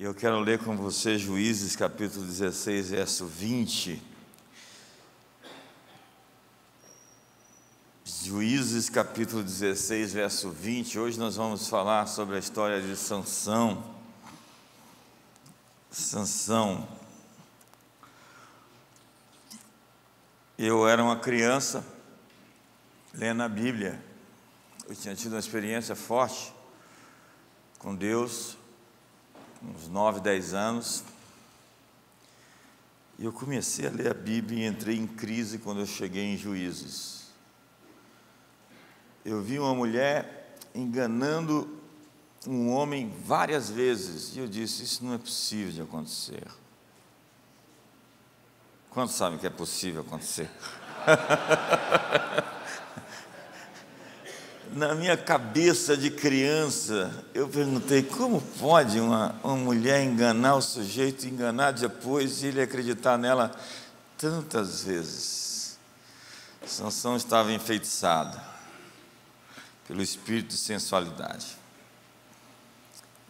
Eu quero ler com você Juízes capítulo 16, verso 20. Juízes capítulo 16, verso 20. Hoje nós vamos falar sobre a história de Sansão. Eu era uma criança lendo a Bíblia. Eu tinha tido uma experiência forte com Deus, uns 9, 10 anos, e eu comecei a ler a Bíblia e entrei em crise quando eu cheguei em Juízes. Eu vi uma mulher enganando um homem várias vezes, e eu disse, isso não é possível de acontecer. Quantos sabem que é possível acontecer? Na minha cabeça de criança, eu perguntei, como pode uma mulher enganar o sujeito, enganar depois e ele acreditar nela tantas vezes? Sansão estava enfeitiçado pelo espírito de sensualidade.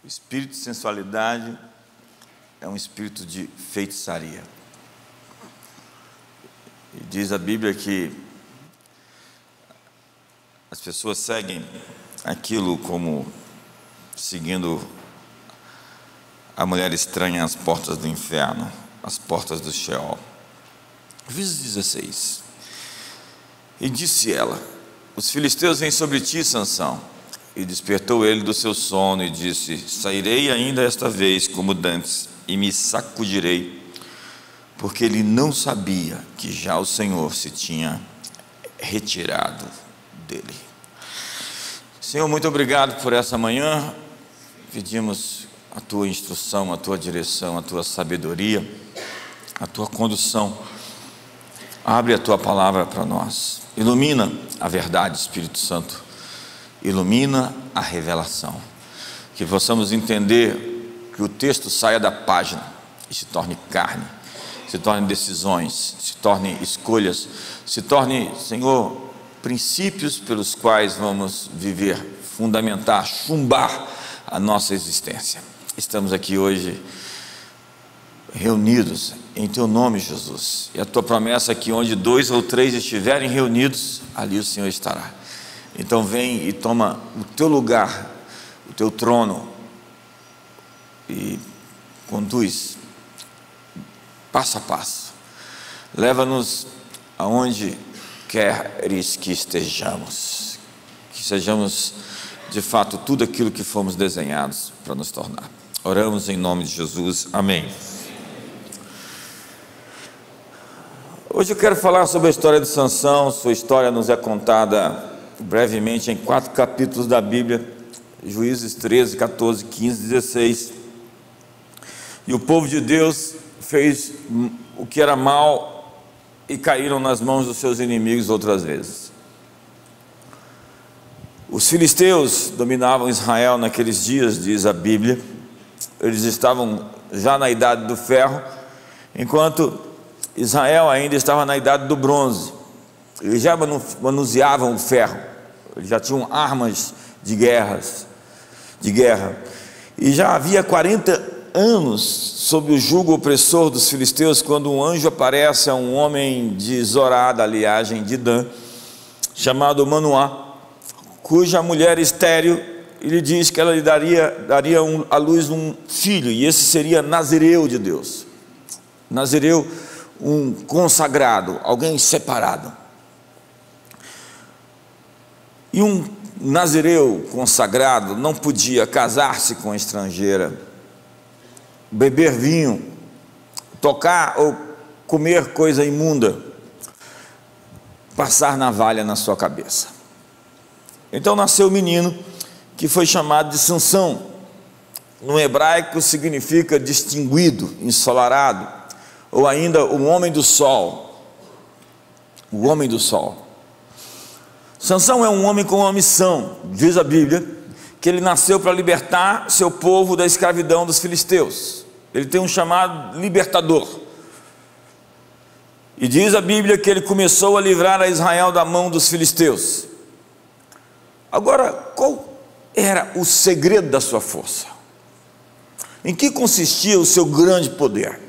O espírito de sensualidade é um espírito de feitiçaria. E diz a Bíblia que as pessoas seguem aquilo como seguindo a mulher estranha às portas do inferno, às portas do Sheol. Juízes 16. E disse ela: os filisteus vêm sobre ti, Sansão. E despertou ele do seu sono e disse: sairei ainda esta vez como dantes e me sacudirei, porque ele não sabia que já o Senhor se tinha retirado dele. Senhor, muito obrigado por essa manhã. Pedimos a tua instrução, a tua direção, a tua sabedoria, a tua condução. Abre a tua palavra para nós. Ilumina a verdade, Espírito Santo. Ilumina a revelação. Que possamos entender que o texto saia da página e se torne carne, se torne decisões, se torne escolhas, se torne, Senhor, princípios pelos quais vamos viver, fundamentar, chumbar a nossa existência. Estamos aqui hoje reunidos em Teu nome, Jesus, e a Tua promessa é que onde 2 ou 3 estiverem reunidos, ali o Senhor estará. Então vem e toma o Teu lugar, o Teu trono, e conduz passo a passo. Leva-nos aonde queres que estejamos, que sejamos de fato tudo aquilo que fomos desenhados para nos tornar. Oramos em nome de Jesus, amém. Hoje eu quero falar sobre a história de Sansão. Sua história nos é contada brevemente em 4 capítulos da Bíblia, Juízes 13, 14, 15, 16. E o povo de Deus fez o que era mal e caíram nas mãos dos seus inimigos outras vezes. Os filisteus dominavam Israel naqueles dias, diz a Bíblia. Eles estavam já na idade do ferro, enquanto Israel ainda estava na idade do bronze. Eles já manuseavam o ferro, eles já tinham armas de guerra, e já havia 40 anos sob o jugo opressor dos filisteus, quando um anjo aparece a um homem de Zorá, da linhagem de Dan, chamado Manoá, cuja mulher estéril, e lhe diz que ela lhe daria à luz um filho, e esse seria Nazireu de Deus. Nazireu, um consagrado, alguém separado. E um Nazireu consagrado não podia casar-se com estrangeira, beber vinho, tocar ou comer coisa imunda, passar navalha na sua cabeça. Então nasceu o menino, que foi chamado de Sansão. No hebraico significa distinguido, ensolarado, ou ainda o homem do sol. O homem do sol. Sansão é um homem com uma missão. Diz a Bíblia que ele nasceu para libertar seu povo da escravidão dos filisteus. Ele tem um chamado libertador. E diz a Bíblia que ele começou a livrar a Israel da mão dos filisteus. Agora, qual era o segredo da sua força? Em que consistia o seu grande poder?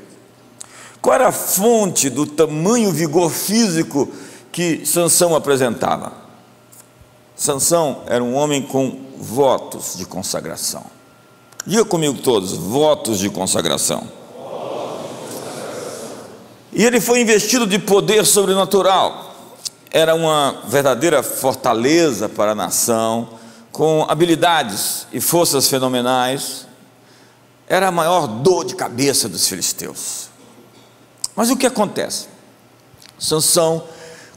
Qual era a fonte do tamanho vigor físico que Sansão apresentava? Sansão era um homem com votos de consagração. Diga comigo todos, votos de consagração. E ele foi investido de poder sobrenatural. Era uma verdadeira fortaleza para a nação, com habilidades e forças fenomenais. Era a maior dor de cabeça dos filisteus. Mas o que acontece? Sansão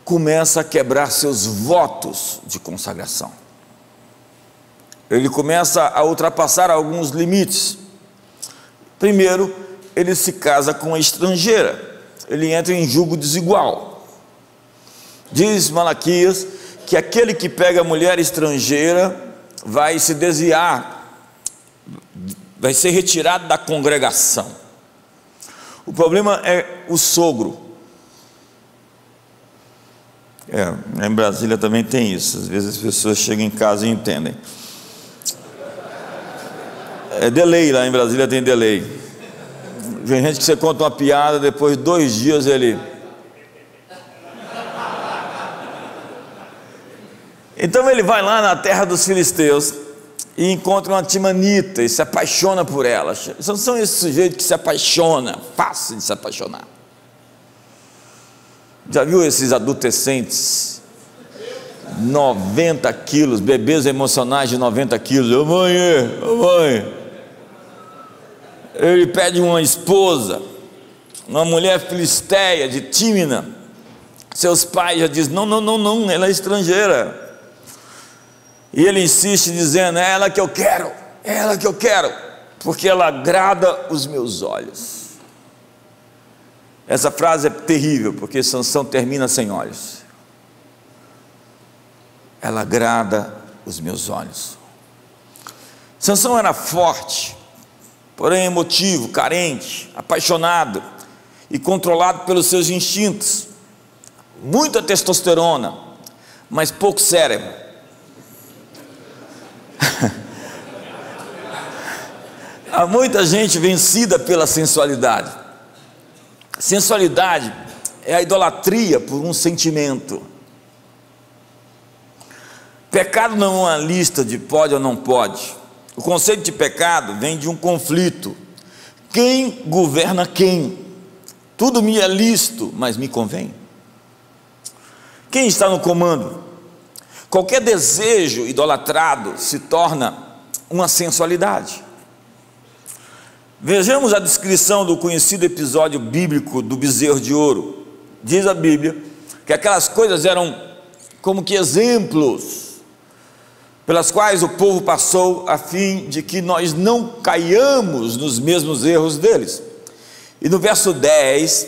começa a quebrar seus votos de consagração. Ele começa a ultrapassar alguns limites. Primeiro, ele se casa com uma estrangeira. Ele entra em julgo desigual. Diz Malaquias que aquele que pega a mulher estrangeira vai se desviar, vai ser retirado da congregação. O problema é o sogro. Em Brasília também tem isso. Às vezes as pessoas chegam em casa e entendem. É delay, lá em Brasília tem delay. Tem gente que você conta uma piada, depois de 2 dias ele... Então ele vai lá na terra dos filisteus e encontra uma timanita e se apaixona por ela. São esse sujeito que se apaixona, fácil de se apaixonar. Já viu esses adolescentes? 90 quilos, bebês emocionais de 90 quilos. Ô mãe. Ele pede uma esposa, uma mulher filisteia de Tímina. Seus pais já dizem, não, ela é estrangeira. E ele insiste dizendo, é ela que eu quero, porque ela agrada os meus olhos. Essa frase é terrível, porque Sansão termina sem olhos. Ela agrada os meus olhos. Sansão era forte, porém emotivo, carente, apaixonado e controlado pelos seus instintos. Muita testosterona, mas pouco cérebro. Há muita gente vencida pela sensualidade. Sensualidade é a idolatria por um sentimento. Pecado não é uma lista de pode ou não pode. O conceito de pecado vem de um conflito. Quem governa quem? Tudo me é lícito, mas me convém. Quem está no comando? Qualquer desejo idolatrado se torna uma sensualidade. Vejamos a descrição do conhecido episódio bíblico do bezerro de ouro. Diz a Bíblia que aquelas coisas eram como que exemplos pelas quais o povo passou a fim de que nós não caiamos nos mesmos erros deles. E no verso 10,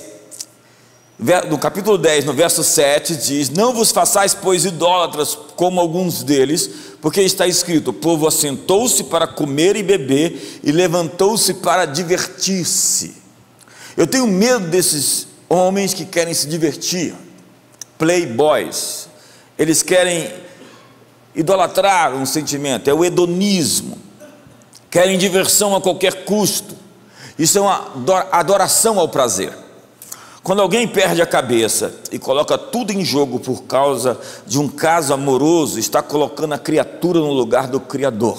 no capítulo 10, no verso 7, diz: não vos façais, pois, idólatras como alguns deles, porque está escrito, o povo assentou-se para comer e beber e levantou-se para divertir-se. Eu tenho medo desses homens que querem se divertir, playboys. Eles querem idolatrar um sentimento, é o hedonismo, querem diversão a qualquer custo. Isso é uma adoração ao prazer. Quando alguém perde a cabeça e coloca tudo em jogo por causa de um caso amoroso, está colocando a criatura no lugar do Criador.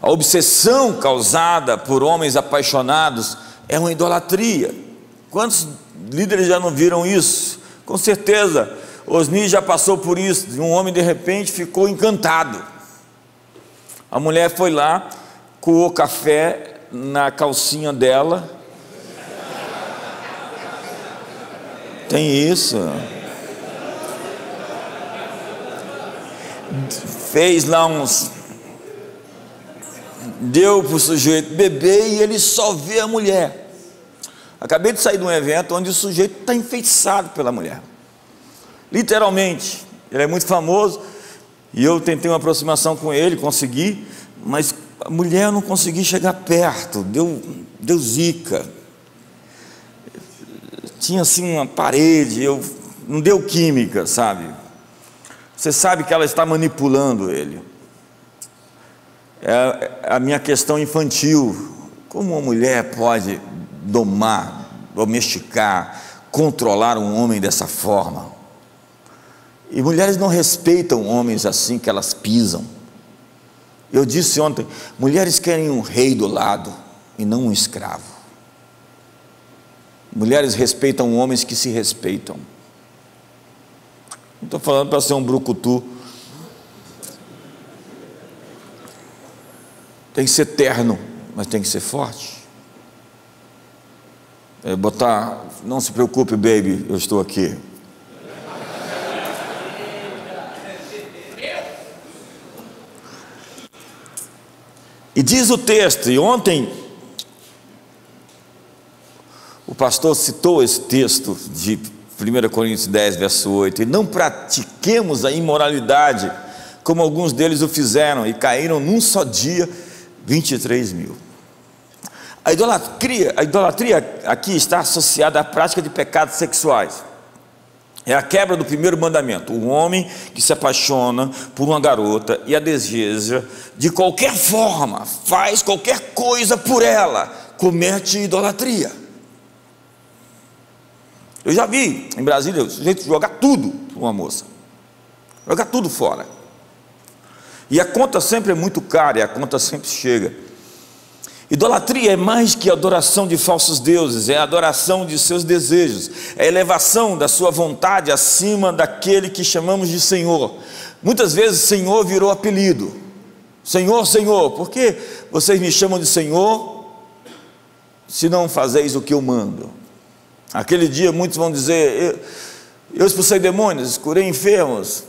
A obsessão causada por homens apaixonados é uma idolatria. Quantos líderes já não viram isso? Com certeza, Osni já passou por isso. Um homem de repente ficou encantado. A mulher foi lá, coou café na calcinha dela. Tem isso. Fez lá deu para o sujeito beber e ele só vê a mulher. Acabei de sair de um evento onde o sujeito está enfeitiçado pela mulher. Literalmente. Ele é muito famoso e eu tentei uma aproximação com ele, consegui, mas a mulher eu não consegui chegar perto, deu zica. Tinha assim uma parede, não deu química, sabe? Você sabe que ela está manipulando ele. é a minha questão infantil. Como uma mulher pode domar, domesticar, controlar um homem dessa forma? E mulheres não respeitam homens assim, que elas pisam. Eu disse ontem, mulheres querem um rei do lado e não um escravo. Mulheres respeitam homens que se respeitam. Não estou falando para ser um brucutu. Tem que ser terno, mas tem que ser forte. Não se preocupe, baby, eu estou aqui. E diz o texto, e ontem o pastor citou esse texto de 1 Coríntios 10, verso 8, e não pratiquemos a imoralidade, como alguns deles o fizeram, e caíram num só dia 23 mil. A idolatria aqui está associada à prática de pecados sexuais. É a quebra do primeiro mandamento. O homem que se apaixona por uma garota e a deseja de qualquer forma, faz qualquer coisa por ela, comete idolatria. Eu já vi em Brasília o sujeito jogar tudo para uma moça, jogar tudo fora, e a conta sempre é muito cara, e a conta sempre chega. Idolatria é mais que adoração de falsos deuses, é a adoração de seus desejos, é a elevação da sua vontade acima daquele que chamamos de Senhor. Muitas vezes Senhor virou apelido. Senhor, Senhor, por que vocês me chamam de Senhor se não fazeis o que eu mando? Aquele dia muitos vão dizer, eu expulsei demônios, curei enfermos.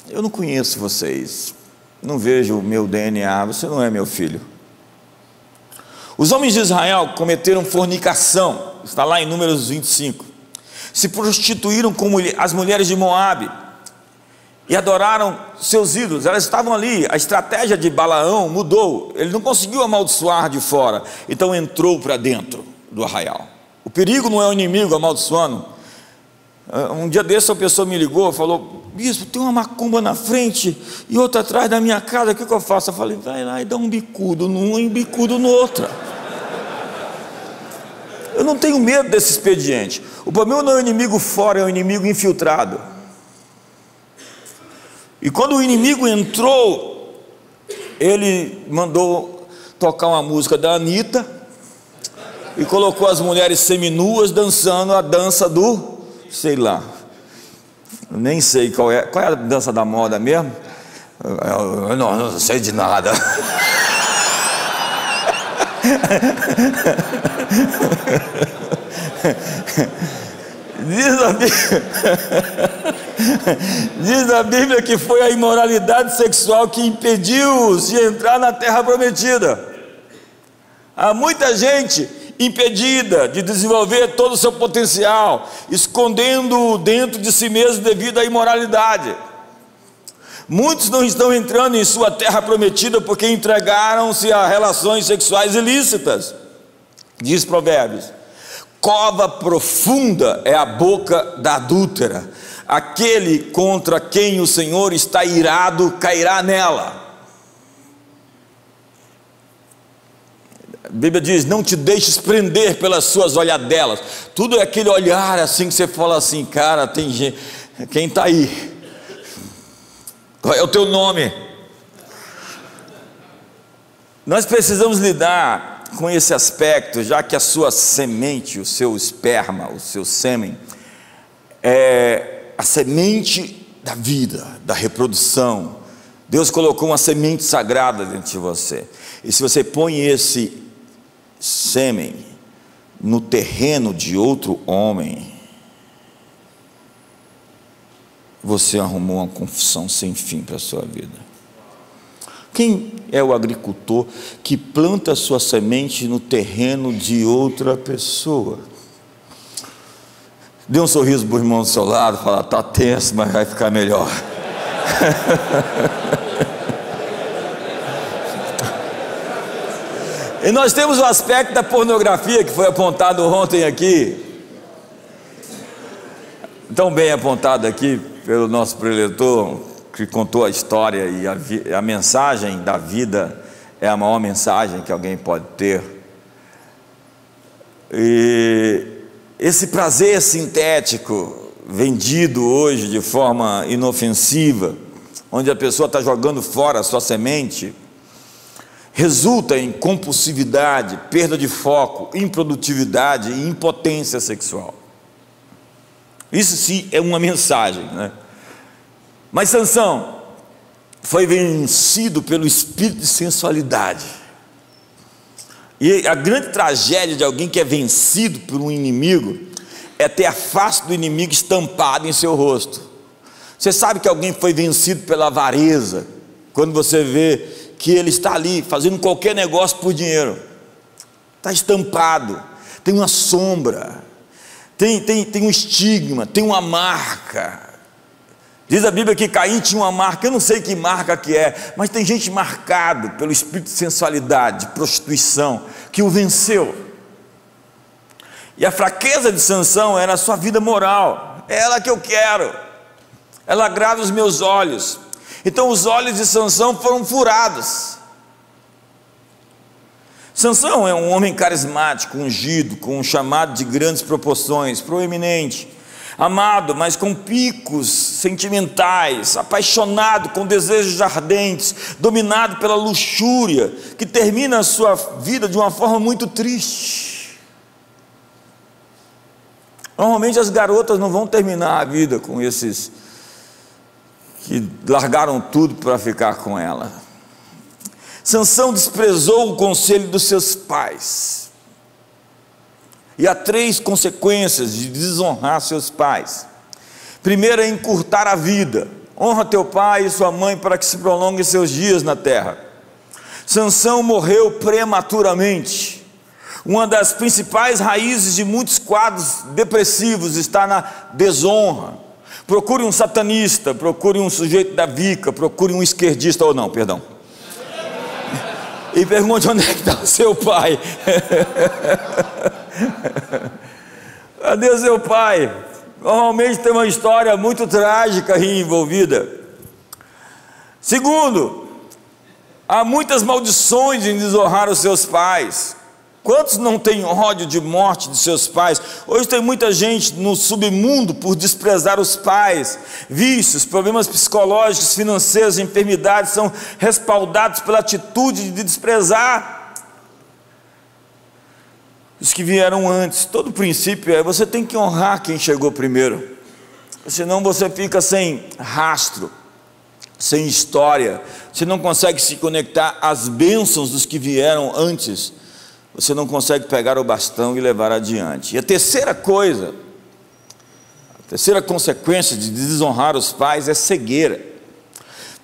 Eu não conheço vocês, não vejo o meu DNA, você não é meu filho. Os homens de Israel cometeram fornicação, está lá em Números 25, se prostituíram com as mulheres de Moabe e adoraram seus ídolos. Elas estavam ali, a estratégia de Balaão mudou, ele não conseguiu amaldiçoar de fora, então entrou para dentro do arraial. O perigo não é o inimigo amaldiçoando. Um dia desse a pessoa me ligou, falou, bispo, tem uma macumba na frente e outra atrás da minha casa, o que eu faço? Eu falei, vai lá e dá um bicudo num e bicudo no outro. Eu não tenho medo desse expediente. O problema não é o inimigo fora, é o inimigo infiltrado. E quando o inimigo entrou, ele mandou tocar uma música da Anitta e colocou as mulheres seminuas dançando a dança do, sei lá, eu nem sei qual é a dança da moda mesmo. Eu não sei de nada. Diz a Bíblia que foi a imoralidade sexual que impediu-os de entrar na terra prometida. Há muita gente impedida de desenvolver todo o seu potencial, escondendo-o dentro de si mesmo devido à imoralidade. Muitos não estão entrando em sua terra prometida porque entregaram-se a relações sexuais ilícitas. Diz Provérbios, cova profunda é a boca da adúltera, aquele contra quem o Senhor está irado cairá nela. A Bíblia diz, não te deixes prender pelas suas olhadelas. Tudo é aquele olhar assim que você fala assim, cara, tem gente, quem está aí? Qual é o teu nome? Nós precisamos lidar com esse aspecto, já que a sua semente, o seu esperma, o seu sêmen, é a semente da vida, da reprodução. Deus colocou uma semente sagrada dentro de você. E se você põe esse sêmen no terreno de outro homem, você arrumou uma confusão sem fim para a sua vida. Quem é o agricultor que planta a sua semente no terreno de outra pessoa? Dê um sorriso para o irmão do seu lado, fala, está tenso, mas vai ficar melhor. E nós temos o aspecto da pornografia que foi apontado ontem aqui, tão bem apontado aqui pelo nosso preletor, que contou a história e a mensagem da vida é a maior mensagem que alguém pode ter. E esse prazer sintético, vendido hoje de forma inofensiva, onde a pessoa está jogando fora a sua semente, resulta em compulsividade, perda de foco, improdutividade e impotência sexual. Isso sim é uma mensagem, né? Mas Sansão foi vencido pelo espírito de sensualidade. E a grande tragédia de alguém que é vencido por um inimigo é ter a face do inimigo estampada em seu rosto. Você sabe que alguém foi vencido pela avareza quando você vê que ele está ali fazendo qualquer negócio por dinheiro, está estampado, tem uma sombra, tem um estigma, tem uma marca. Diz a Bíblia que Caim tinha uma marca, eu não sei que marca que é, mas tem gente marcado pelo espírito de sensualidade, de prostituição, que o venceu. E a fraqueza de Sansão era a sua vida moral. É ela que eu quero, ela agrada os meus olhos. Então os olhos de Sansão foram furados. Sansão é um homem carismático, ungido, com um chamado de grandes proporções, proeminente, amado, mas com picos sentimentais, apaixonado, com desejos ardentes, dominado pela luxúria, que termina a sua vida de uma forma muito triste. Normalmente as garotas não vão terminar a vida com esses que largaram tudo para ficar com ela. Sansão desprezou o conselho dos seus pais. E há 3 consequências de desonrar seus pais. Primeiro é encurtar a vida. Honra teu pai e sua mãe para que se prolonguem seus dias na terra. Sansão morreu prematuramente. Uma das principais raízes de muitos quadros depressivos está na desonra. Procure um satanista, procure um sujeito da Wicca, procure um esquerdista, ou não, perdão, e pergunte onde é que está o seu pai. Cadê o seu pai? Normalmente tem uma história muito trágica aí envolvida. Segundo, há muitas maldições em desonrar os seus pais. Quantos não têm ódio de morte de seus pais? Hoje tem muita gente no submundo por desprezar os pais. Vícios, problemas psicológicos, financeiros, enfermidades são respaldados pela atitude de desprezar os que vieram antes. Todo princípio é: você tem que honrar quem chegou primeiro, senão você fica sem rastro, sem história, você não consegue se conectar às bênçãos dos que vieram antes, você não consegue pegar o bastão e levar adiante. E a terceira coisa, a terceira consequência de desonrar os pais é cegueira.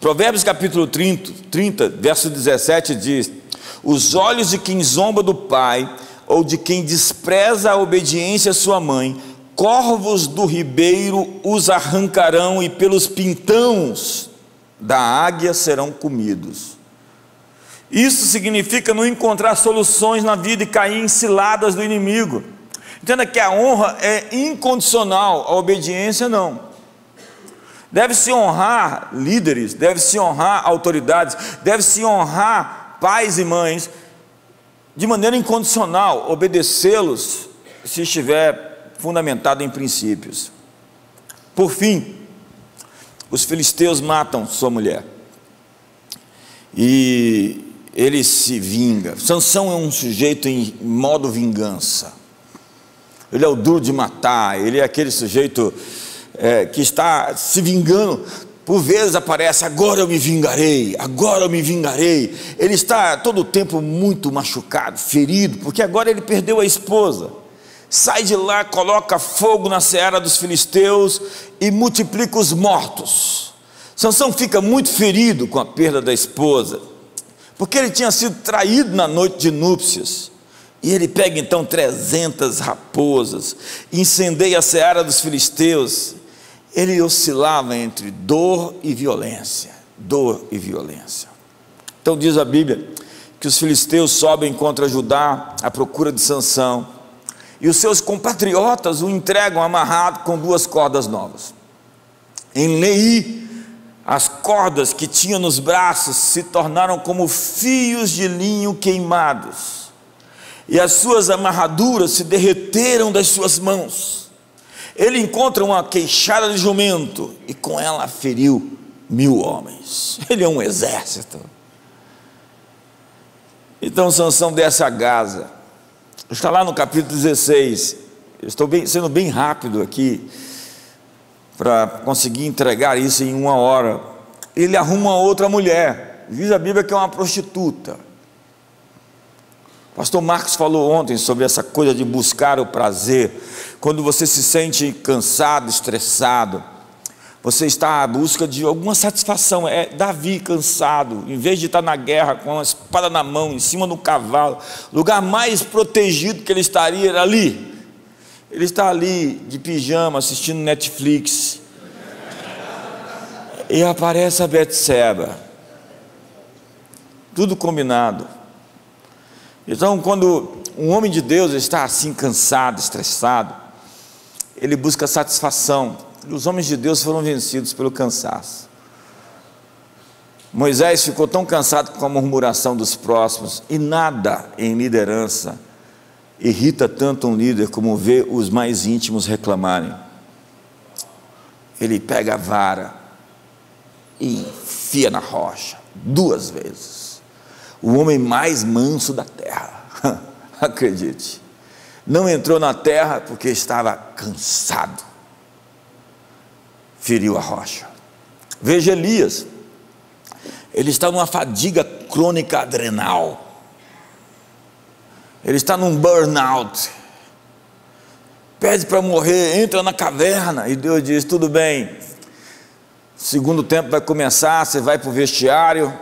Provérbios capítulo 30, verso 17 diz: os olhos de quem zomba do pai, ou de quem despreza a obediência à sua mãe, corvos do ribeiro os arrancarão, e pelos pintãos da águia serão comidos. Isso significa não encontrar soluções na vida e cair em ciladas do inimigo. Entenda que a honra é incondicional, a obediência não. Deve-se honrar líderes, deve-se honrar autoridades, deve-se honrar pais e mães de maneira incondicional, obedecê-los se estiver fundamentado em princípios. Por fim, os filisteus matam sua mulher e ele se vinga. Sansão é um sujeito em modo vingança. Ele é o duro de matar, ele é aquele sujeito que está se vingando. Por vezes aparece: agora eu me vingarei, agora eu me vingarei. Ele está todo o tempo muito machucado, ferido, porque agora ele perdeu a esposa. Sai de lá, coloca fogo na seara dos filisteus e multiplica os mortos. Sansão fica muito ferido com a perda da esposa, porque ele tinha sido traído na noite de núpcias. E ele pega então 300 raposas, incendeia a seara dos filisteus. Ele oscilava entre dor e violência, dor e violência. Então diz a Bíblia que os filisteus sobem contra Judá à procura de Sansão, e os seus compatriotas o entregam amarrado com 2 cordas novas. Em Leí, As cordas que tinha nos braços se tornaram como fios de linho queimados, e as suas amarraduras se derreteram das suas mãos. Ele encontra uma queixada de jumento, e com ela feriu 1000 homens. Ele é um exército. Então Sansão desce a Gaza. Está lá no capítulo 16. Eu estou sendo bem rápido aqui, para conseguir entregar isso em 1 hora. Ele arruma outra mulher, diz a Bíblia que é uma prostituta. O pastor Marcos falou ontem sobre essa coisa de buscar o prazer. Quando você se sente cansado, estressado, você está à busca de alguma satisfação. É Davi cansado, em vez de estar na guerra com uma espada na mão, em cima do cavalo, o lugar mais protegido que ele estaria era ali. Ele está ali de pijama assistindo Netflix, e aparece a Betseba, tudo combinado. Então, quando um homem de Deus está assim cansado, estressado, ele busca satisfação. E os homens de Deus foram vencidos pelo cansaço. Moisés ficou tão cansado com a murmuração dos próximos, e nada em liderança irrita tanto um líder como ver os mais íntimos reclamarem. Ele pega a vara e enfia na rocha 2 vezes. O homem mais manso da terra, acredite, não entrou na terra porque estava cansado, feriu a rocha. Veja Elias, ele está numa fadiga crônica adrenal, ele está num burnout, pede para morrer, entra na caverna, e Deus diz: tudo bem, segundo tempo vai começar, você vai para o vestiário,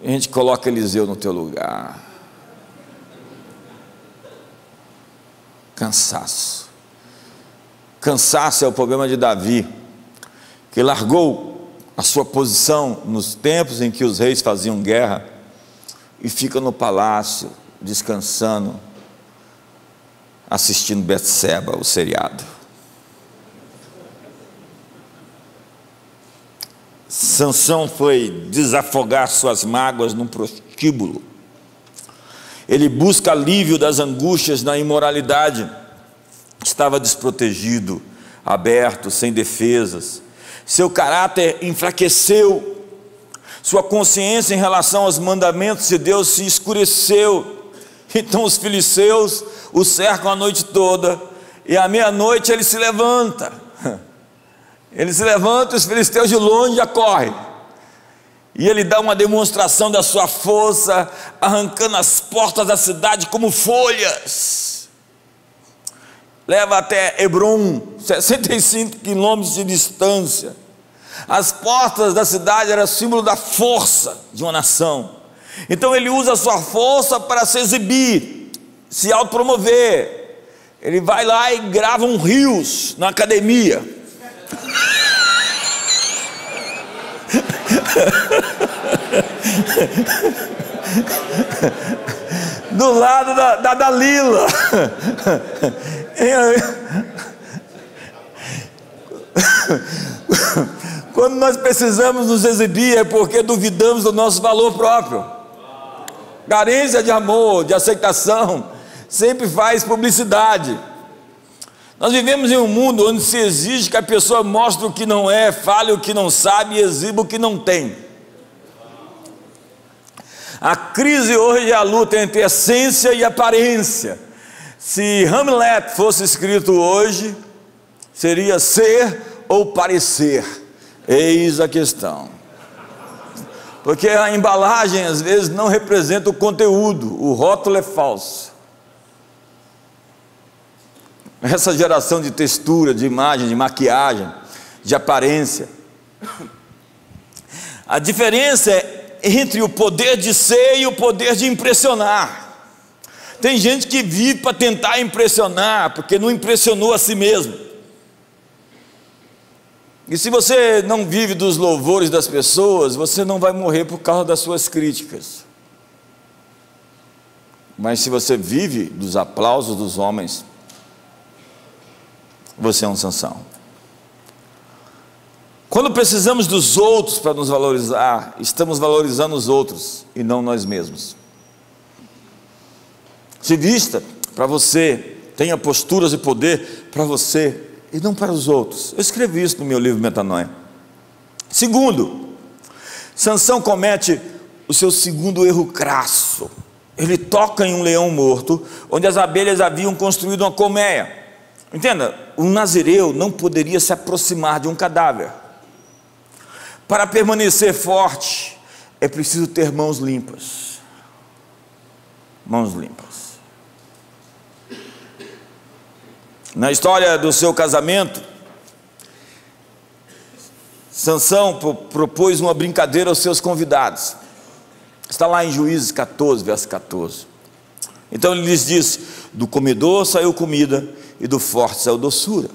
e a gente coloca Eliseu no teu lugar. Cansaço é o problema de Davi, que largou a sua posição nos tempos em que os reis faziam guerra, e fica no palácio, descansando, assistindo Betseba, o seriado. Sansão foi desafogar suas mágoas num prostíbulo. Ele busca alívio das angústias na imoralidade. Estava desprotegido, aberto, sem defesas. Seu caráter enfraqueceu, sua consciência em relação aos mandamentos de Deus se escureceu. Então os filisteus o cercam a noite toda, e à meia-noite ele se levanta. Ele se levanta e os filisteus de longe já correm. E ele dá uma demonstração da sua força, arrancando as portas da cidade como folhas. Leva até Hebrom, 65 quilômetros de distância. As portas da cidade eram símbolo da força de uma nação. Então ele usa a sua força para se exibir, se autopromover. Ele vai lá e grava um rios na academia. Do lado da Dalila. Quando nós precisamos nos exibir é porque duvidamos do nosso valor próprio. Carência de amor, de aceitação, sempre faz publicidade. Nós vivemos em um mundo onde se exige que a pessoa mostre o que não é, fale o que não sabe e exiba o que não tem. A crise hoje é a luta entre essência e aparência. Se Hamlet fosse escrito hoje, seria ser ou parecer. Eis a questão. Porque a embalagem às vezes não representa o conteúdo, o rótulo é falso. Essa geração de textura, de imagem, de maquiagem, de aparência. A diferença é entre o poder de ser e o poder de impressionar. Tem gente que vive para tentar impressionar, porque não impressionou a si mesmo. E se você não vive dos louvores das pessoas, você não vai morrer por causa das suas críticas. Mas se você vive dos aplausos dos homens, você é um Sansão. Quando precisamos dos outros para nos valorizar, estamos valorizando os outros e não nós mesmos. Se vista para você, tenha posturas e poder para você e não para os outros. Eu escrevi isso no meu livro Metanoia. Segundo, Sansão comete o seu segundo erro crasso. Ele toca em um leão morto, onde as abelhas haviam construído uma colmeia. Entenda, um nazireu não poderia se aproximar de um cadáver. Para permanecer forte, é preciso ter mãos limpas. Mãos limpas. Na história do seu casamento, Sansão propôs uma brincadeira aos seus convidados. Está lá em Juízes 14, verso 14. Então ele lhes disse: do comedor saiu comida, e do forte saiu doçura.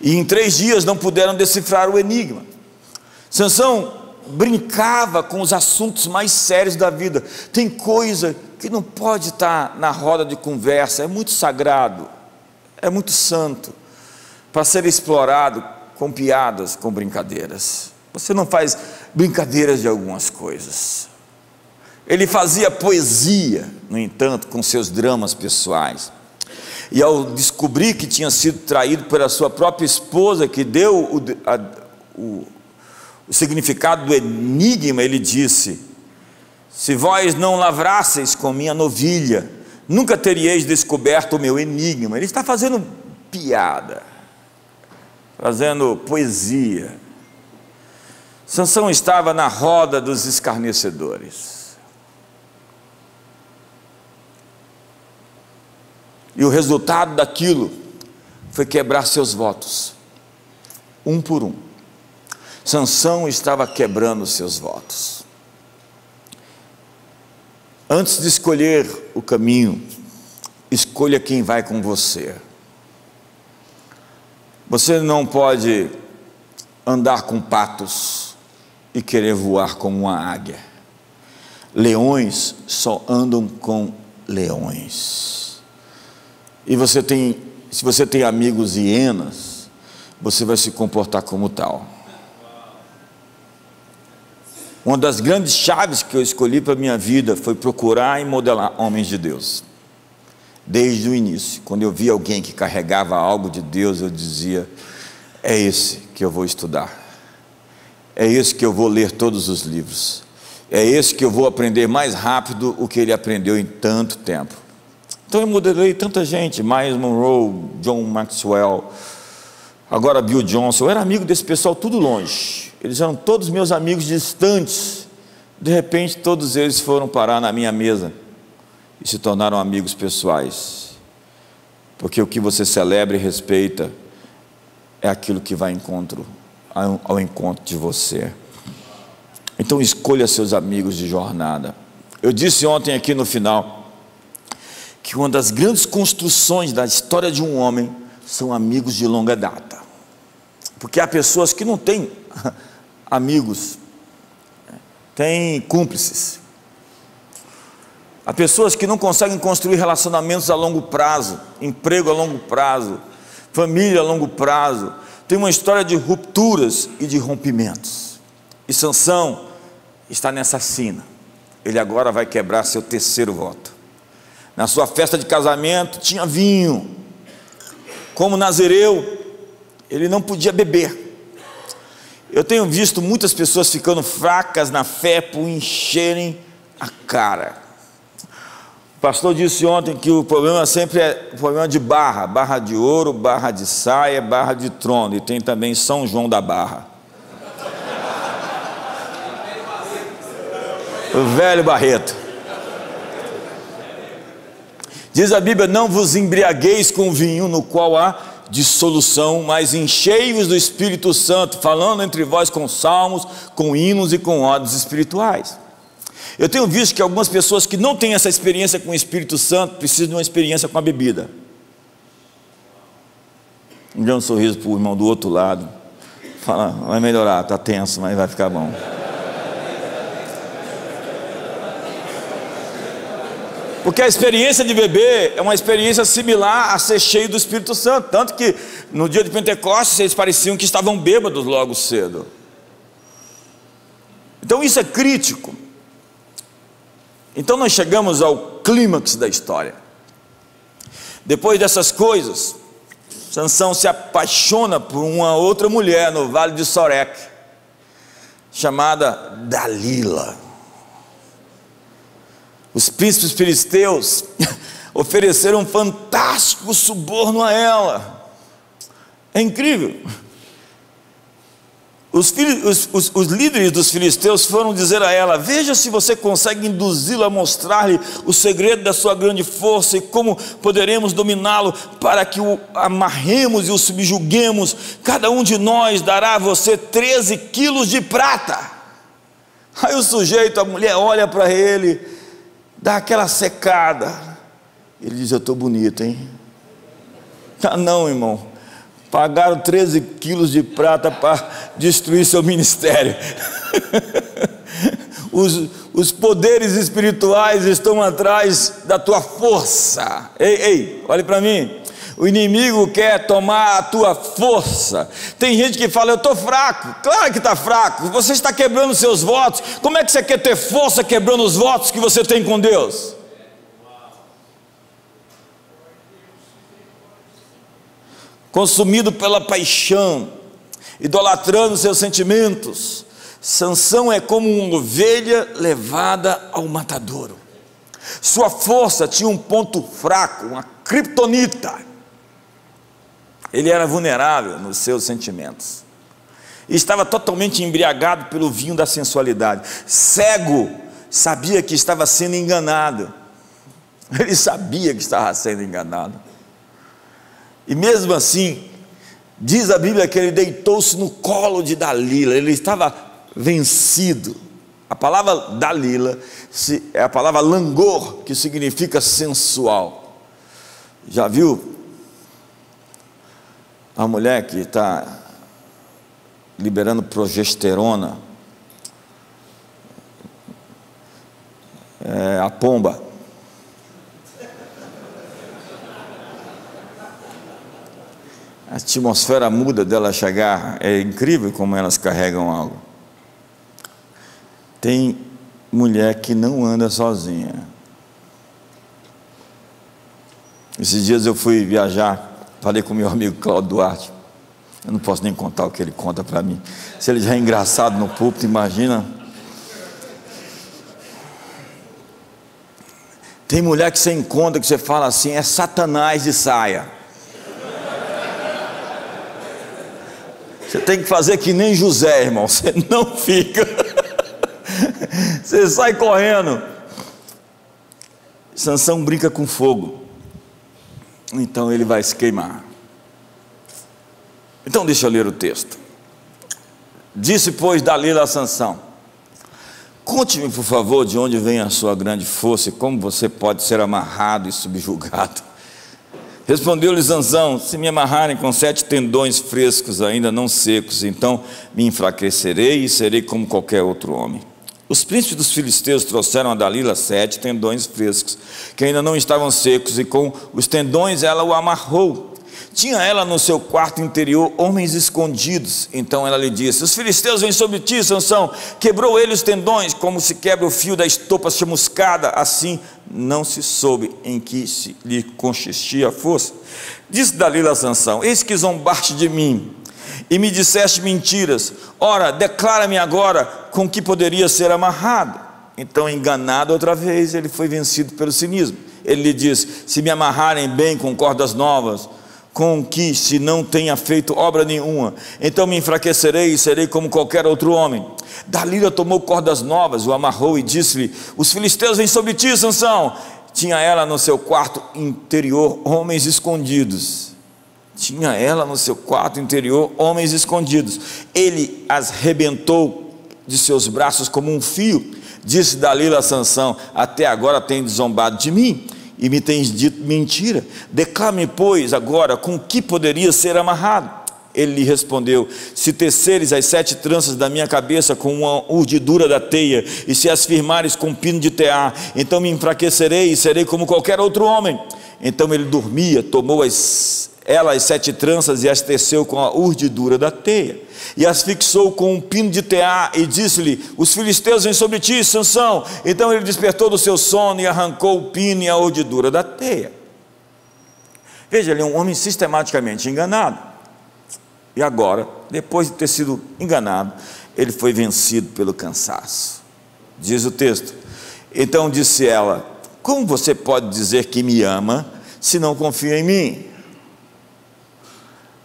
E em 3 dias não puderam decifrar o enigma. Sansão brincava com os assuntos mais sérios da vida. Tem coisa que não pode estar na roda de conversa, é muito sagrado, é muito santo, para ser explorado com piadas, com brincadeiras. Você não faz brincadeiras de algumas coisas. Ele fazia poesia, no entanto, com seus dramas pessoais. E ao descobrir que tinha sido traído pela sua própria esposa, que deu o significado do enigma, ele disse: se vós não lavrasseis com minha novilha, nunca teríeis descoberto o meu enigma. Ele está fazendo piada, fazendo poesia. Sansão estava na roda dos escarnecedores. E o resultado daquilo foi quebrar seus votos, um por um. Sansão estava quebrando seus votos. Antes de escolher o caminho, escolha quem vai com você. Você não pode andar com patos e querer voar como uma águia. Leões só andam com leões. E se você tem amigos hienas, você vai se comportar como tal. Uma das grandes chaves que eu escolhi para a minha vida foi procurar e modelar homens de Deus. Desde o início, quando eu via alguém que carregava algo de Deus, eu dizia: é esse que eu vou estudar, é esse que eu vou ler todos os livros, é esse que eu vou aprender mais rápido o que ele aprendeu em tanto tempo. Então eu modelei tanta gente: Myles Monroe, John Maxwell, agora Bill Johnson. Eu era amigo desse pessoal tudo longe, eles eram todos meus amigos distantes. De repente todos eles foram parar na minha mesa e se tornaram amigos pessoais, porque o que você celebra e respeita é aquilo que vai ao encontro de você. Então escolha seus amigos de jornada. Eu disse ontem aqui no final que uma das grandes construções da história de um homem são amigos de longa data, porque há pessoas que não têm amigos, têm cúmplices. Há pessoas que não conseguem construir relacionamentos a longo prazo, emprego a longo prazo, família a longo prazo. Tem uma história de rupturas e de rompimentos. E Sansão está nessa sina. Ele agora vai quebrar seu terceiro voto. Na sua festa de casamento tinha vinho. Como nazireu, ele não podia beber. Eu tenho visto muitas pessoas ficando fracas na fé por encherem a cara. O pastor disse ontem que o problema sempre é o problema de barra. Barra de ouro, barra de saia, barra de trono. E tem também São João da Barra. O velho Barreto. Diz a Bíblia: não vos embriagueis com vinho no qual há dissolução, mas enchei-vos do Espírito Santo, falando entre vós com salmos, com hinos e com ódios espirituais. Eu tenho visto que algumas pessoas que não têm essa experiência com o Espírito Santo precisam de uma experiência com a bebida. Me dê um sorriso para o irmão do outro lado. Fala: vai melhorar, está tenso, mas vai ficar bom. Porque a experiência de beber é uma experiência similar a ser cheio do Espírito Santo. Tanto que no dia de Pentecostes eles pareciam que estavam bêbados logo cedo. Então isso é crítico. Então nós chegamos ao clímax da história. Depois dessas coisas, Sansão se apaixona por uma outra mulher no vale de Sorek, chamada Dalila. Os príncipes filisteus ofereceram um fantástico suborno a ela. É incrível. Os líderes dos filisteus foram dizer a ela: veja se você consegue induzi-la a mostrar-lhe o segredo da sua grande força e como poderemos dominá-lo para que o amarremos e o subjuguemos. Cada um de nós dará a você 13 quilos de prata. Aí o sujeito, a mulher olha para ele, dá aquela secada. Ele diz: eu estou bonito, hein? Ah não, irmão, pagaram 13 quilos de prata para destruir seu ministério. Os poderes espirituais estão atrás da tua força. Ei, olhe para mim. O inimigo quer tomar a tua força. Tem gente que fala: eu estou fraco. Claro que está fraco, você está quebrando seus votos. Como é que você quer ter força quebrando os votos que você tem com Deus? Consumido pela paixão, idolatrando seus sentimentos, Sansão é como uma ovelha levada ao matadouro. Sua força tinha um ponto fraco, uma criptonita. Ele era vulnerável nos seus sentimentos e estava totalmente embriagado pelo vinho da sensualidade. Cego, sabia que estava sendo enganado. Ele sabia que estava sendo enganado. E mesmo assim, diz a Bíblia que ele deitou-se no colo de Dalila. Ele estava vencido. A palavra Dalila é a palavra langor, que significa sensual. Já viu a mulher que está liberando progesterona? É a pomba. A atmosfera muda dela chegar. É incrível como elas carregam algo. Tem mulher que não anda sozinha. Esses dias eu fui viajar, falei com meu amigo Cláudio Duarte. Eu não posso nem contar o que ele conta para mim. Se ele já é engraçado no púlpito, imagina. Tem mulher que você encontra, que você fala assim: é Satanás de saia. Você tem que fazer que nem José, irmão. Você não fica. Você sai correndo. Sansão brinca com fogo. Então ele vai se queimar. Então deixa eu ler o texto. Disse, pois, Dalila a Sansão: conte-me, por favor, de onde vem a sua grande força e como você pode ser amarrado e subjugado. Respondeu-lhe Sansão: se me amarrarem com 7 tendões frescos, ainda não secos, então me enfraquecerei e serei como qualquer outro homem. Os príncipes dos filisteus trouxeram a Dalila 7 tendões frescos, que ainda não estavam secos, e com os tendões ela o amarrou. Tinha ela no seu quarto interior homens escondidos. Então ela lhe disse: os filisteus vêm sobre ti, Sansão. Quebrou ele os tendões, como se quebra o fio da estopa chamuscada. Assim não se soube em que se lhe consistia a força. Disse Dalila a Sansão: eis que zombaste de mim e me disseste mentiras. Ora, declara-me agora com que poderia ser amarrado. Então, enganado outra vez, ele foi vencido pelo cinismo. Ele lhe disse: se me amarrarem bem com cordas novas, com que se não tenha feito obra nenhuma, então me enfraquecerei e serei como qualquer outro homem. Dalila tomou cordas novas, o amarrou e disse-lhe: os filisteus vêm sobre ti, Sansão. Tinha ela no seu quarto interior homens escondidos. Tinha ela no seu quarto interior homens escondidos. Ele as rebentou de seus braços como um fio. Disse Dalila a Sansão: até agora tens zombado de mim e me tens dito mentira. Declare-me, pois, agora com que poderia ser amarrado. Ele lhe respondeu: se teceres as 7 tranças da minha cabeça com uma urdidura da teia, e se as firmares com pino de tear, então me enfraquecerei e serei como qualquer outro homem. Então ele dormia, tomou ela as 7 tranças e as teceu com a urdidura da teia, e as fixou com um pino de tear, e disse-lhe: os filisteus vêm sobre ti, Sansão. Então ele despertou do seu sono e arrancou o pino e a urdidura da teia. Veja, ele é um homem sistematicamente enganado. E agora, depois de ter sido enganado, ele foi vencido pelo cansaço. Diz o texto: então disse ela: como você pode dizer que me ama, se não confia em mim?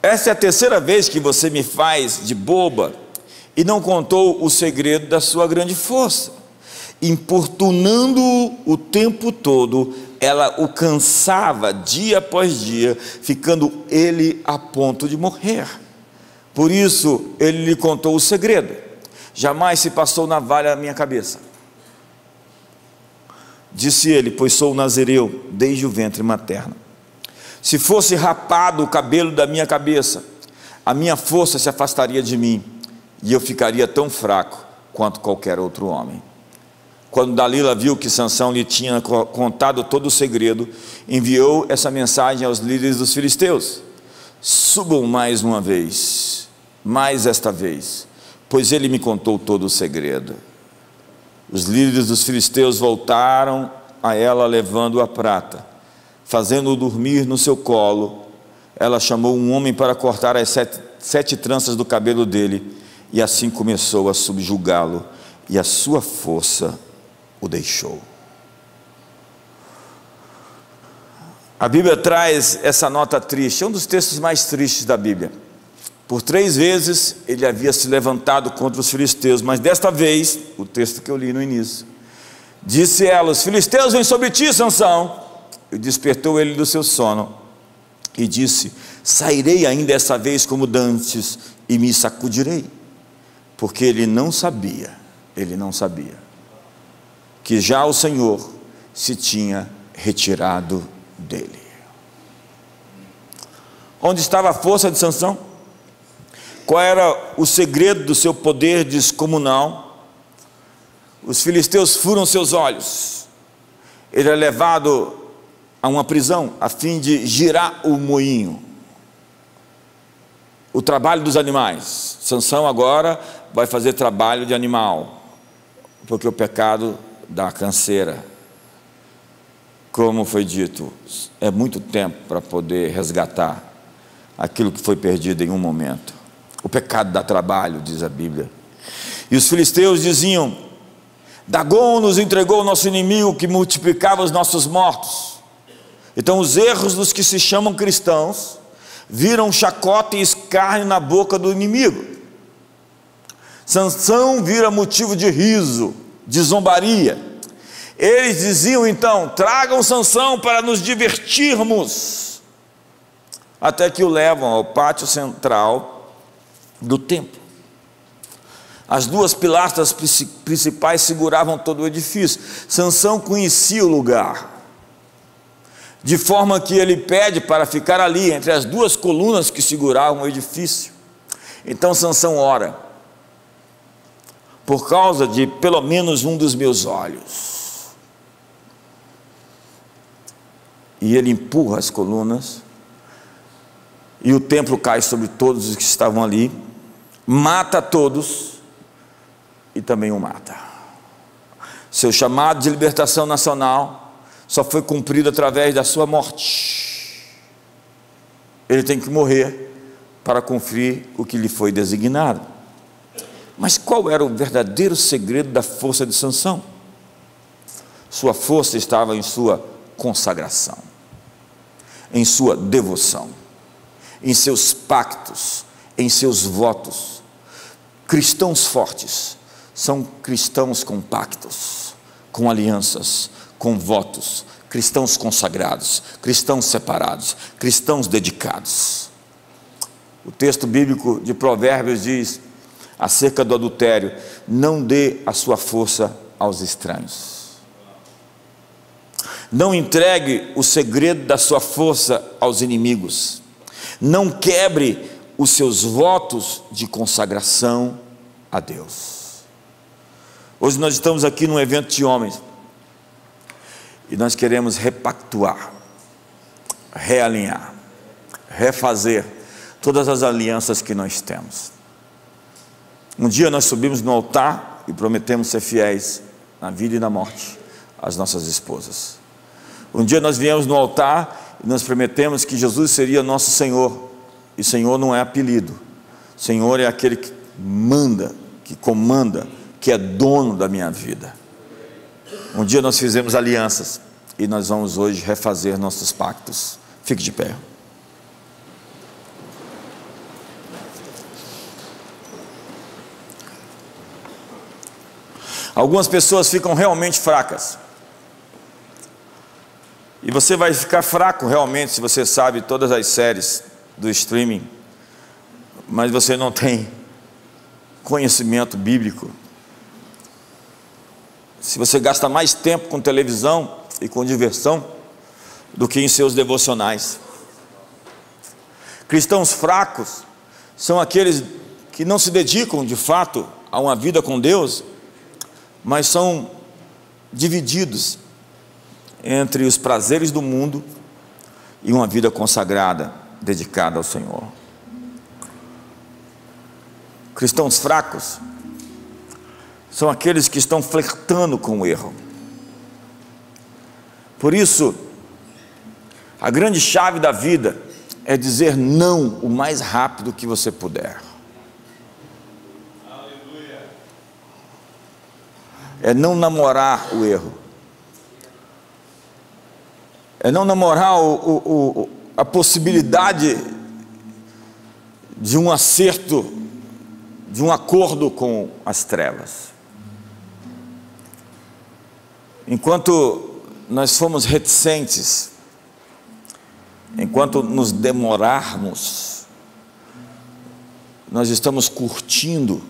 Essa é a 3ª vez que você me faz de boba, e não contou o segredo da sua grande força. Importunando-o o tempo todo, ela o cansava dia após dia, ficando ele a ponto de morrer. Por isso ele lhe contou o segredo: jamais se passou navalha na minha cabeça. Disse ele: pois sou nazireu desde o ventre materno. Se fosse rapado o cabelo da minha cabeça, a minha força se afastaria de mim, e eu ficaria tão fraco quanto qualquer outro homem. Quando Dalila viu que Sansão lhe tinha contado todo o segredo, enviou essa mensagem aos líderes dos filisteus: subam mais uma vez, mais esta vez, pois ele me contou todo o segredo. Os líderes dos filisteus voltaram a ela levando a prata. Fazendo-o dormir no seu colo, ela chamou um homem para cortar as 7 tranças do cabelo dele, e assim começou a subjugá-lo, e a sua força o deixou. A Bíblia traz essa nota triste, é um dos textos mais tristes da Bíblia. Por 3 vezes ele havia se levantado contra os filisteus, mas desta vez, o texto que eu li no início, disse ela: os filisteus vêm sobre ti, Sansão. E despertou ele do seu sono, e disse: sairei ainda essa vez como dantes, e me sacudirei. Porque ele não sabia, que já o Senhor se tinha retirado dele. Onde estava a força de Sansão? Qual era o segredo do seu poder descomunal? Os filisteus furam seus olhos. Ele é levado a uma prisão a fim de girar o moinho, o trabalho dos animais. Sansão agora vai fazer trabalho de animal, porque o pecado dá canseira. Como foi dito, é muito tempo para poder resgatar aquilo que foi perdido em um momento. O pecado dá trabalho, diz a Bíblia. E os filisteus diziam: Dagom nos entregou o nosso inimigo, que multiplicava os nossos mortos. Então os erros dos que se chamam cristãos viram chacota e escárnio na boca do inimigo. Sansão vira motivo de riso, de zombaria. Eles diziam então: tragam Sansão para nos divertirmos. Até que o levam ao pátio central do templo. As 2 pilastras principais seguravam todo o edifício. Sansão conhecia o lugar, de forma que ele pede para ficar ali, entre as 2 colunas que seguravam o edifício. Então Sansão ora: por causa de pelo menos um dos meus olhos. E ele empurra as colunas, e o templo cai sobre todos os que estavam ali, mata todos, e também o mata. Seu chamado de libertação nacional só foi cumprido através da sua morte. Ele tem que morrer para cumprir o que lhe foi designado. Mas qual era o verdadeiro segredo da força de Sansão? Sua força estava em sua consagração, em sua devoção, em seus pactos, em seus votos. Cristãos fortes são cristãos com pactos, com alianças, com votos, cristãos consagrados, cristãos separados, cristãos dedicados. O texto bíblico de Provérbios diz acerca do adultério: não dê a sua força aos estranhos. Não entregue o segredo da sua força aos inimigos. Não quebre os seus votos de consagração a Deus. Hoje nós estamos aqui num evento de homens e nós queremos repactuar, realinhar, refazer todas as alianças que nós temos. Um dia nós subimos no altar e prometemos ser fiéis na vida e na morte às nossas esposas. Um dia nós viemos no altar e nós prometemos que Jesus seria nosso Senhor. E Senhor não é apelido. Senhor é aquele que manda, que comanda, que é dono da minha vida. Um dia nós fizemos alianças e nós vamos hoje refazer nossos pactos. Fique de pé. Algumas pessoas ficam realmente fracas. E você vai ficar fraco realmente se você sabe todas as séries do streaming, mas você não tem conhecimento bíblico. Se você gasta mais tempo com televisão e com diversão do que em seus devocionais. Cristãos fracos são aqueles que não se dedicam de fato a uma vida com Deus, mas são divididos entre os prazeres do mundo e uma vida consagrada, dedicada ao Senhor. Cristãos fracos são aqueles que estão flertando com o erro. Por isso, a grande chave da vida é dizer não o mais rápido que você puder. É não namorar o erro. É não namorar a possibilidade de um acerto, de um acordo com as trevas. Enquanto nós fomos reticentes, enquanto nos demorarmos, nós estamos curtindo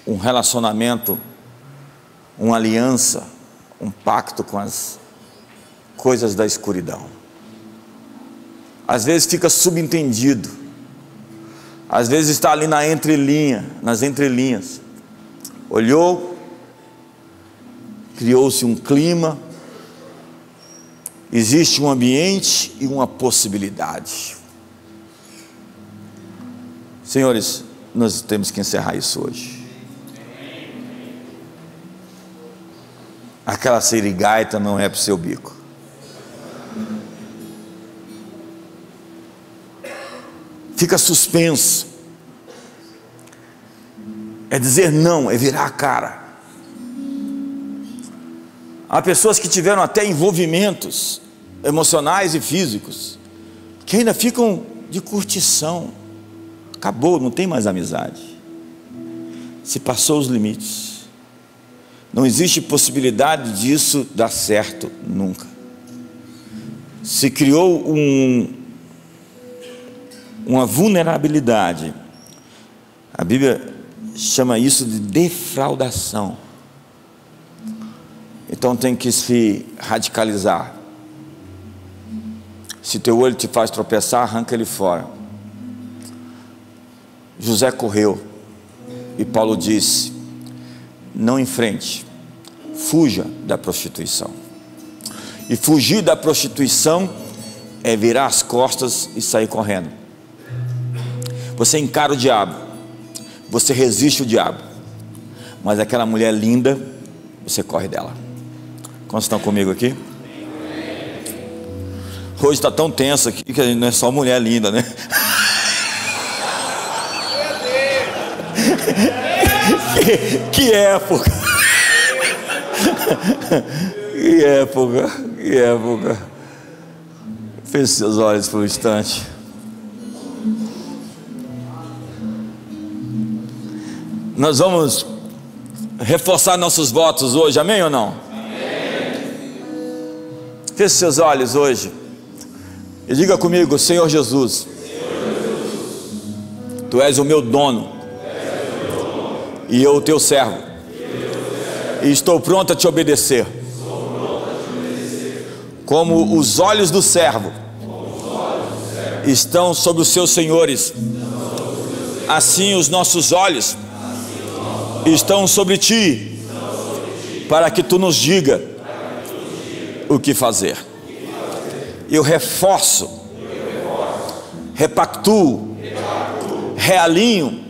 um relacionamento, uma aliança, um pacto com as coisas da escuridão. Às vezes fica subentendido, às vezes está ali na entrelinha, nas entrelinhas. Olhou, criou-se um clima, existe um ambiente e uma possibilidade. Senhores, nós temos que encerrar isso hoje. Aquela sirigaita não é para o seu bico. Fica suspenso. É dizer não, é virar a cara. Há pessoas que tiveram até envolvimentos emocionais e físicos, que ainda ficam de curtição. Acabou, não tem mais amizade. Se passou os limites. Não existe possibilidade disso dar certo nunca. Se criou uma vulnerabilidade. A Bíblia chama isso de defraudação. Então tem que se radicalizar. Se teu olho te faz tropeçar, arranca ele fora. José correu e Paulo disse: não enfrente, fuja da prostituição. E fugir da prostituição é virar as costas e sair correndo. Você encara o diabo, você resiste o diabo, mas aquela mulher linda, você corre dela. Quantos estão comigo aqui? Hoje está tão tenso aqui que não é só mulher linda, né? Que época! Que época! Que época! Feche seus olhos por um instante. Nós vamos reforçar nossos votos hoje, amém ou não? Amém. Feche seus olhos hoje e diga comigo: Senhor Jesus, Tu és o meu dono e eu o teu servo, e estou pronto a te obedecer, como os olhos do servo estão sobre os seus senhores, Assim os nossos olhos estão sobre ti, para que tu nos diga o que fazer. Eu reforço, repactuo, realinho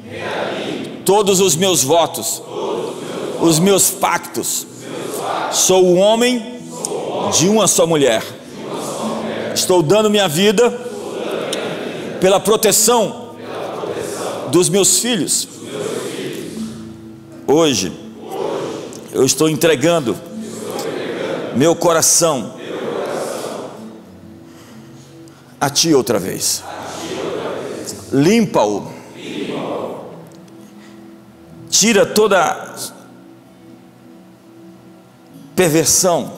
todos os meus votos, os meus pactos. Sou um homem de uma só mulher. Estou dando minha vida pela proteção dos meus filhos. Hoje eu estou entregando meu coração a ti outra vez. Limpa-o. Tira toda perversão,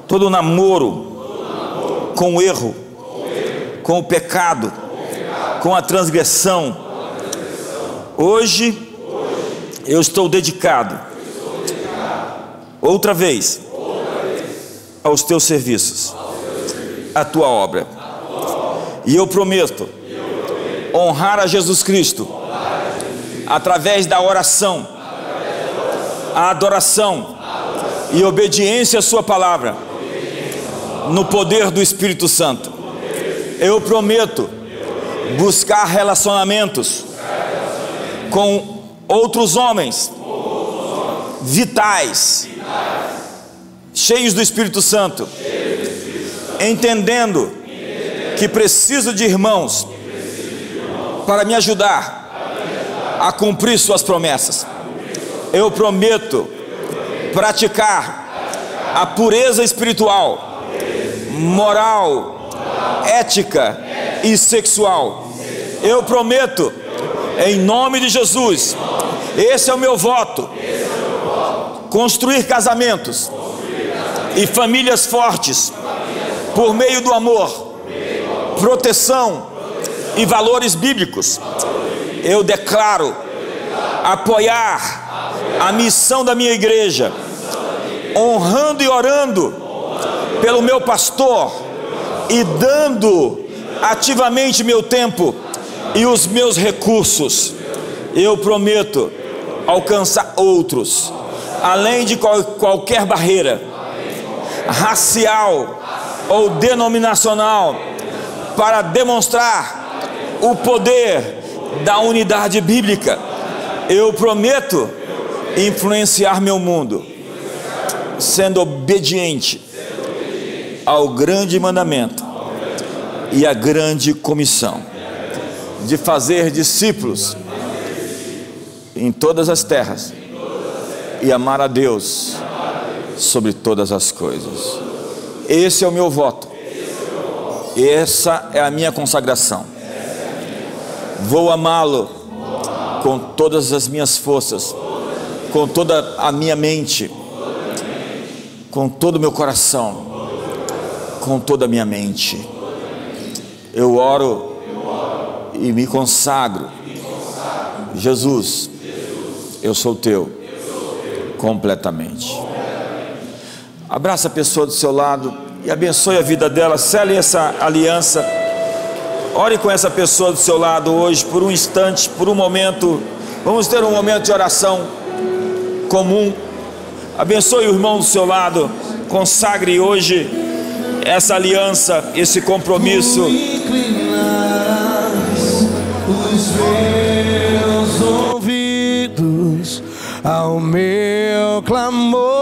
todo namoro com o erro, com o pecado, com a transgressão. Hoje eu estou dedicado outra vez aos teus serviços, à tua obra. E eu prometo honrar a Jesus Cristo através da oração, a adoração e obediência à sua palavra, no poder do Espírito Santo. Eu prometo buscar relacionamentos com outros homens vitais, cheios do Espírito Santo, entendendo que preciso de irmãos para me ajudar a cumprir suas promessas. Eu prometo praticar a pureza espiritual, moral, ética e sexual. Eu prometo, em nome de Jesus, esse é o meu voto, construir casamentos e famílias fortes por meio do amor, proteção e valores bíblicos. Eu declaro apoiar a missão da minha igreja, honrando e orando pelo meu pastor e dando ativamente meu tempo e os meus recursos. Eu prometo alcançar outros, além de qualquer barreira racial ou denominacional, para demonstrar o poder da unidade bíblica. Eu prometo influenciar meu mundo, sendo obediente ao grande mandamento e à grande comissão de fazer discípulos em todas as terras e amar a Deus sobre todas as coisas. Esse é o meu voto, essa é a minha consagração. Vou amá-lo com todas as minhas forças, com toda a minha mente, com todo o meu coração, com toda a minha mente. Eu oro e me consagro. Jesus, eu sou teu completamente. Abraça a pessoa do seu lado e abençoe a vida dela. Sele essa aliança. Ore com essa pessoa do seu lado hoje por um instante, por um momento. Vamos ter um momento de oração comum. Abençoe o irmão do seu lado. Consagre hoje essa aliança, esse compromisso. Os meus ouvidos ao meu clamor.